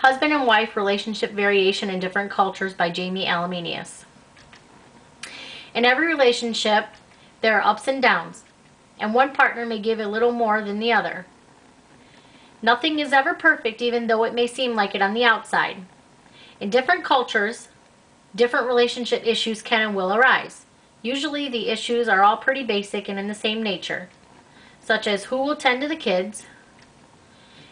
Husband and Wife Relationship Variation in Different Cultures by Jamie Alamenius. In every relationship, there are ups and downs, and one partner may give a little more than the other. Nothing is ever perfect, even though it may seem like it on the outside. In different cultures, different relationship issues can and will arise. Usually the issues are all pretty basic and in the same nature, such as who will tend to the kids,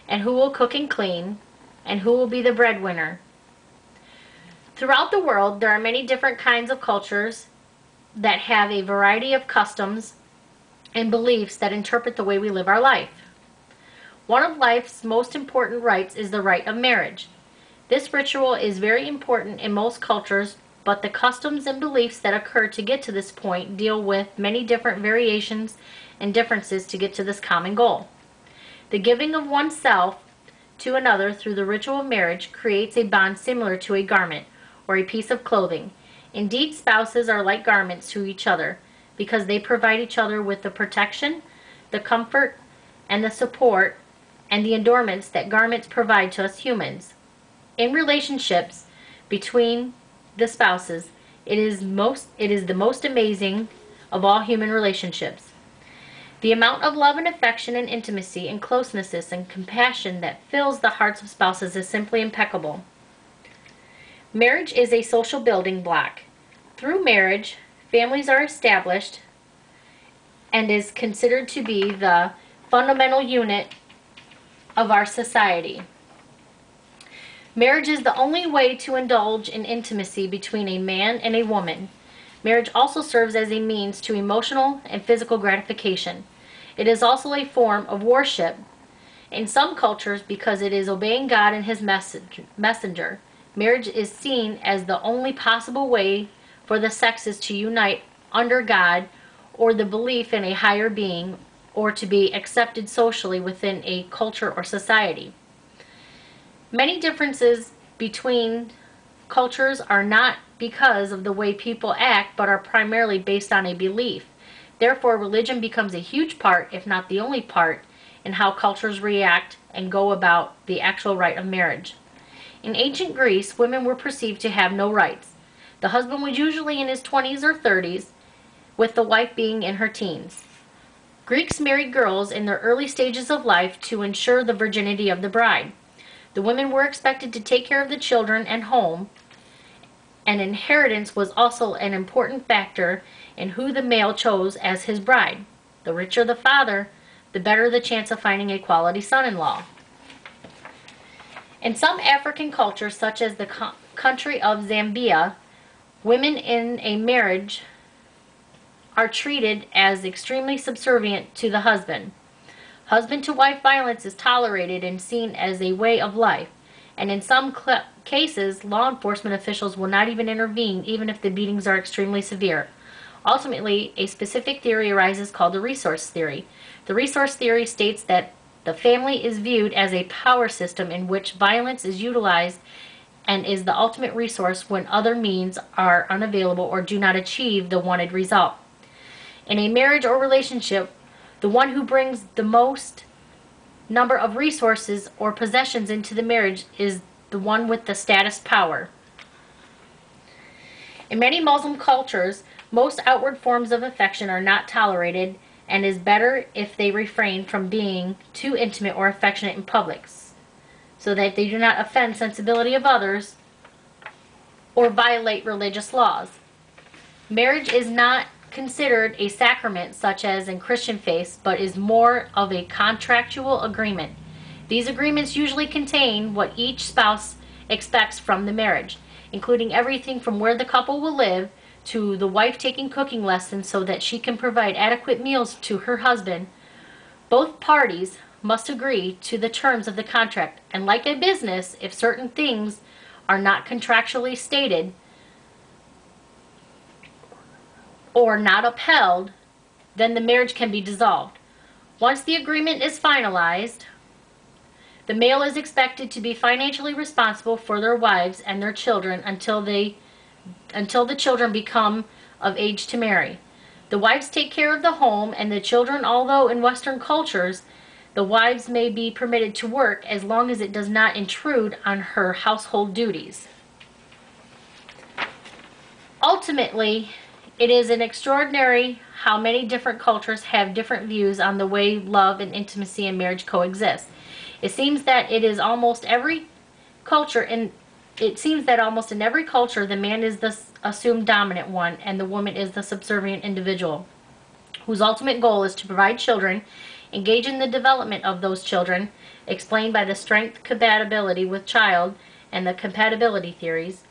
and who will cook and clean, and who will be the breadwinner. Throughout the world, there are many different kinds of cultures that have a variety of customs and beliefs that interpret the way we live our life. One of life's most important rites is the rite of marriage. This ritual is very important in most cultures, but the customs and beliefs that occur to get to this point deal with many different variations and differences to get to this common goal. The giving of oneself to another through the ritual of marriage creates a bond similar to a garment or a piece of clothing. Indeed, spouses are like garments to each other because they provide each other with the protection, the comfort, and the support and the adornments that garments provide to us humans. In relationships between the spouses, it is the most amazing of all human relationships. The amount of love and affection and intimacy and closeness and compassion that fills the hearts of spouses is simply impeccable. Marriage is a social building block. Through marriage, families are established and is considered to be the fundamental unit of our society. Marriage is the only way to indulge in intimacy between a man and a woman. Marriage also serves as a means to emotional and physical gratification. It is also a form of worship in some cultures because it is obeying God and His messenger. Marriage is seen as the only possible way for the sexes to unite under God or the belief in a higher being, or to be accepted socially within a culture or society. Many differences between cultures are not because of the way people act, but are primarily based on a belief. Therefore, religion becomes a huge part, if not the only part, in how cultures react and go about the actual rite of marriage. In ancient Greece, women were perceived to have no rights. The husband was usually in his 20s or 30s, with the wife being in her teens. Greeks married girls in their early stages of life to ensure the virginity of the bride. The women were expected to take care of the children and home, and inheritance was also an important factor in who the male chose as his bride. The richer the father, the better the chance of finding a quality son-in-law. In some African cultures, such as the country of Zambia, women in a marriage are treated as extremely subservient to the husband. Husband-to-wife violence is tolerated and seen as a way of life, and in some cases, law enforcement officials will not even intervene even if the beatings are extremely severe. Ultimately, a specific theory arises called the resource theory. The resource theory states that the family is viewed as a power system in which violence is utilized and is the ultimate resource when other means are unavailable or do not achieve the wanted result. In a marriage or relationship, the one who brings the most number of resources or possessions into the marriage is the one with the status power. In many Muslim cultures, most outward forms of affection are not tolerated, and is better if they refrain from being too intimate or affectionate in public, so that they do not offend sensibility of others or violate religious laws. Marriage is not considered a sacrament such as in Christian faiths, but is more of a contractual agreement. These agreements usually contain what each spouse expects from the marriage, including everything from where the couple will live to the wife taking cooking lessons so that she can provide adequate meals to her husband. Both parties must agree to the terms of the contract, and like a business, if certain things are not contractually stated or not upheld, then the marriage can be dissolved. Once the agreement is finalized, the male is expected to be financially responsible for their wives and their children until the children become of age to marry. The wives take care of the home and the children, although in Western cultures, The wives may be permitted to work as long as it does not intrude on her household duties. Ultimately, it is an extraordinary how many different cultures have different views on the way love and intimacy and marriage coexist. It seems that almost in every culture the man is the assumed dominant one and the woman is the subservient individual, whose ultimate goal is to provide children, engage in the development of those children, explained by the strength compatibility with child and the compatibility theories,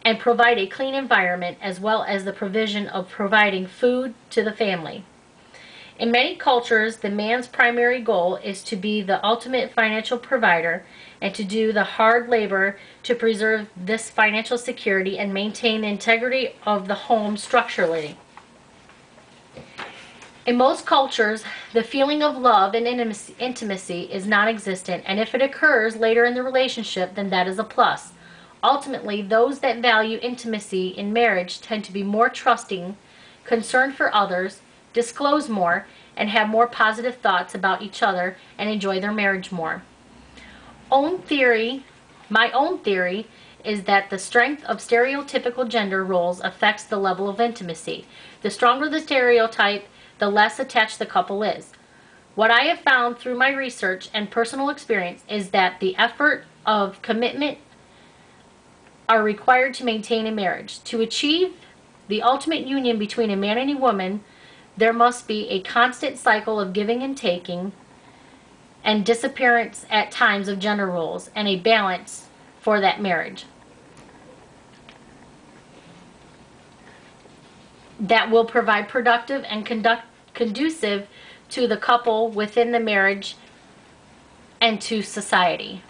and provide a clean environment as well as the provision of providing food to the family. In many cultures, the man's primary goal is to be the ultimate financial provider and to do the hard labor to preserve this financial security and maintain the integrity of the home structurally. In most cultures, the feeling of love and intimacy is non-existent, and if it occurs later in the relationship, then that is a plus. Ultimately, those that value intimacy in marriage tend to be more trusting, concerned for others, disclose more, and have more positive thoughts about each other and enjoy their marriage more. My own theory is that the strength of stereotypical gender roles affects the level of intimacy. The stronger the stereotype, the less attached the couple is. What I have found through my research and personal experience is that the effort of commitment are required to maintain a marriage. To achieve the ultimate union between a man and a woman, there must be a constant cycle of giving and taking and disappearance at times of gender roles and a balance for that marriage that will provide productive and conducive to the couple within the marriage and to society.